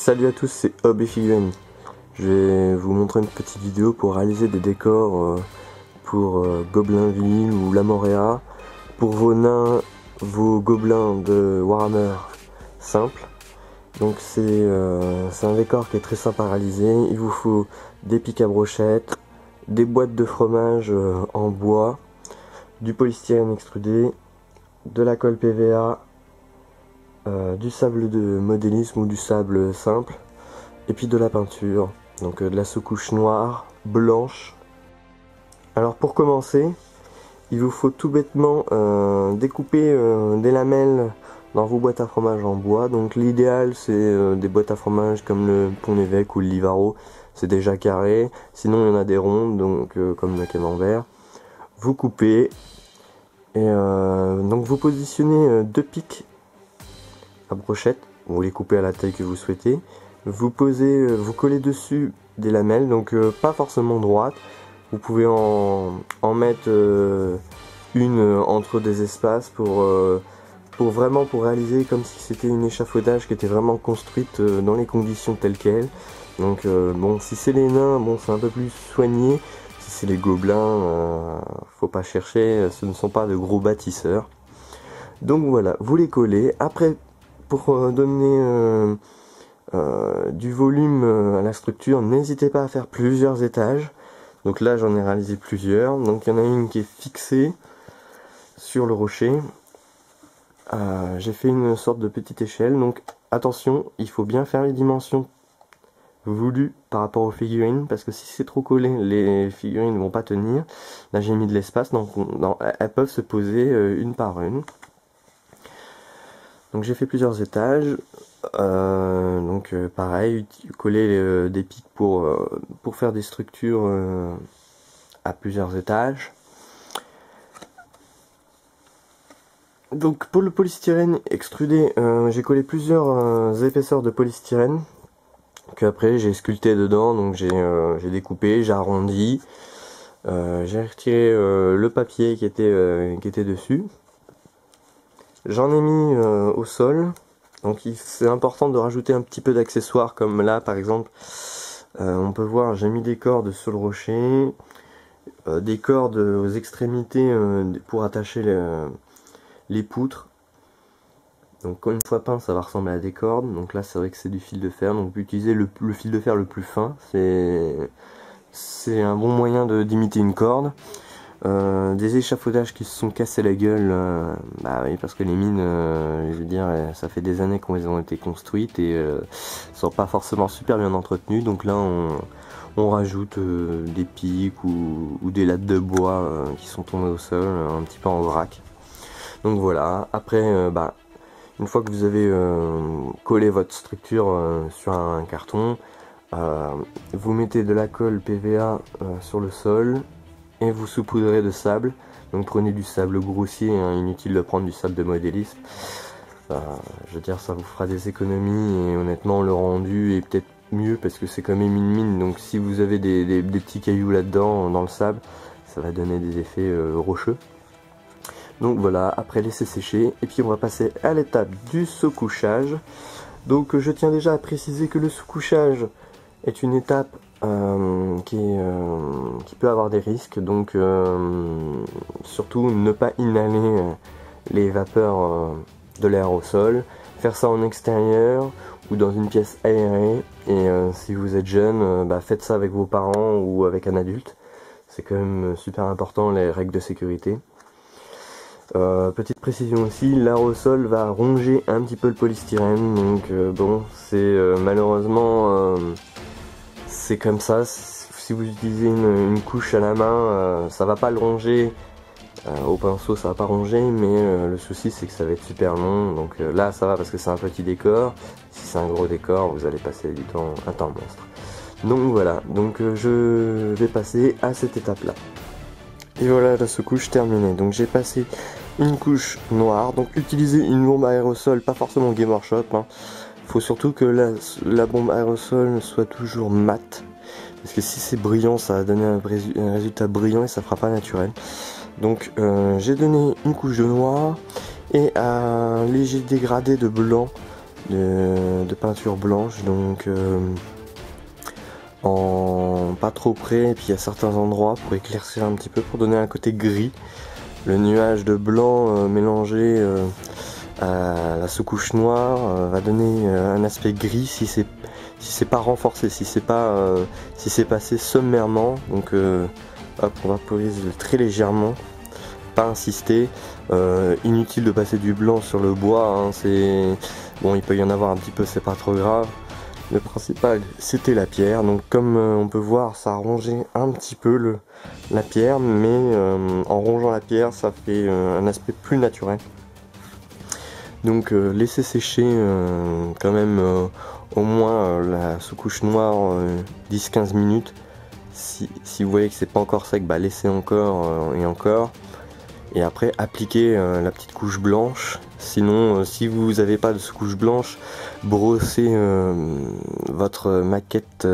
Salut à tous, c'est Hobby Figurines. Je vais vous montrer une petite vidéo pour réaliser des décors pour Goblinville ou La Moréa, pour vos nains, vos gobelins de Warhammer simple. Donc c'est un décor qui est très simple à réaliser. Il vous faut des pics à brochettes, des boîtes de fromage en bois, du polystyrène extrudé, de la colle PVA, du sable de modélisme ou du sable simple, et puis de la peinture, donc de la sous-couche noire, blanche. Alors pour commencer, il vous faut tout bêtement découper des lamelles dans vos boîtes à fromage en bois. Donc l'idéal c'est des boîtes à fromage comme le Pont-l'Évêque ou le Livaro, c'est déjà carré. Sinon il y en a des rondes, donc comme le camembert. Vous coupez et donc vous positionnez deux pics à brochette, vous les coupez à la taille que vous souhaitez. Vous collez dessus des lamelles, donc pas forcément droite. Vous pouvez en mettre une entre des espaces pour réaliser comme si c'était une échafaudage qui était vraiment construite dans les conditions telles quelles. Donc bon, si c'est les nains, bon c'est un peu plus soigné. Si c'est les gobelins, faut pas chercher, ce ne sont pas de gros bâtisseurs. Donc voilà, vous les collez. Après, pour donner du volume à la structure, n'hésitez pas à faire plusieurs étages. Donc là j'en ai réalisé plusieurs. Donc il y en a une qui est fixée sur le rocher. J'ai fait une sorte de petite échelle. Donc attention, il faut bien faire les dimensions voulues par rapport aux figurines, parce que si c'est trop collé, les figurines ne vont pas tenir. Là j'ai mis de l'espace, donc elles peuvent se poser une par une. Donc j'ai fait plusieurs étages, pareil, coller des pics pour faire des structures à plusieurs étages. Donc pour le polystyrène extrudé, j'ai collé plusieurs épaisseurs de polystyrène que après j'ai sculpté dedans. Donc j'ai découpé, j'ai arrondi, j'ai retiré le papier qui était dessus. J'en ai mis au sol, donc c'est important de rajouter un petit peu d'accessoires, comme là par exemple, on peut voir j'ai mis des cordes sur le rocher, des cordes aux extrémités pour attacher les poutres. Donc une fois peint ça va ressembler à des cordes, donc là c'est vrai que c'est du fil de fer, donc utiliser le fil de fer le plus fin, c'est un bon moyen d'imiter une corde. Des échafaudages qui se sont cassés la gueule, bah oui, parce que les mines, je veux dire, ça fait des années qu'elles ont été construites et sont pas forcément super bien entretenues. Donc là on rajoute des pics ou des lattes de bois qui sont tombées au sol un petit peu en vrac. Donc voilà, après une fois que vous avez collé votre structure sur un carton, vous mettez de la colle PVA sur le sol et vous saupoudrez de sable. Donc prenez du sable grossier, hein, inutile de prendre du sable de modélisme. Je veux dire, ça vous fera des économies et honnêtement le rendu est peut-être mieux parce que c'est quand même une mine. Donc si vous avez des petits cailloux là-dedans, dans le sable, ça va donner des effets rocheux. Donc voilà, après laisser sécher et puis on va passer à l'étape du sous-couchage. Donc je tiens déjà à préciser que le sous-couchage est une étape qui peut avoir des risques, donc surtout ne pas inhaler les vapeurs de l'air au sol, faire ça en extérieur ou dans une pièce aérée, et si vous êtes jeune, faites ça avec vos parents ou avec un adulte, c'est quand même super important les règles de sécurité. Petite précision aussi, l'aérosol va ronger un petit peu le polystyrène, donc bon, c'est malheureusement c'est comme ça. Si vous utilisez une couche à la main, ça va pas le ronger, au pinceau ça va pas ronger, mais le souci c'est que ça va être super long. Donc là ça va parce que c'est un petit décor. Si c'est un gros décor, vous allez passer un temps monstre. Donc voilà, donc je vais passer à cette étape là. Et voilà la sous-couche terminée. Donc j'ai passé une couche noire, donc utilisez une bombe aérosol, pas forcément Game Workshop, hein. Faut surtout que la bombe aérosol soit toujours mate, parce que si c'est brillant ça va donner un résultat brillant et ça fera pas naturel. Donc j'ai donné une couche de noir et un léger dégradé de blanc de peinture blanche, donc en pas trop près, et puis à certains endroits pour éclaircir un petit peu, pour donner un côté gris. Le nuage de blanc mélangé à la sous-couche noire va donner un aspect gris si c'est pas renforcé, si c'est passé sommairement. Donc hop, on vaporise très légèrement, pas insister. Inutile de passer du blanc sur le bois, hein, bon, il peut y en avoir un petit peu, c'est pas trop grave. Le principal, c'était la pierre. Donc comme on peut voir, ça a rongé un petit peu la pierre, mais en rongeant la pierre, ça fait un aspect plus naturel. Donc laissez sécher quand même au moins la sous-couche noire 10-15 minutes. Si vous voyez que c'est pas encore sec, bah laissez encore et encore. Et après appliquez la petite couche blanche. Sinon si vous n'avez pas de sous-couche blanche, brossez votre maquette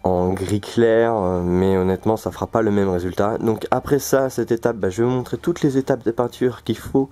en gris clair, mais honnêtement ça fera pas le même résultat. Donc après ça, cette étape, je vais vous montrer toutes les étapes de peinture qu'il faut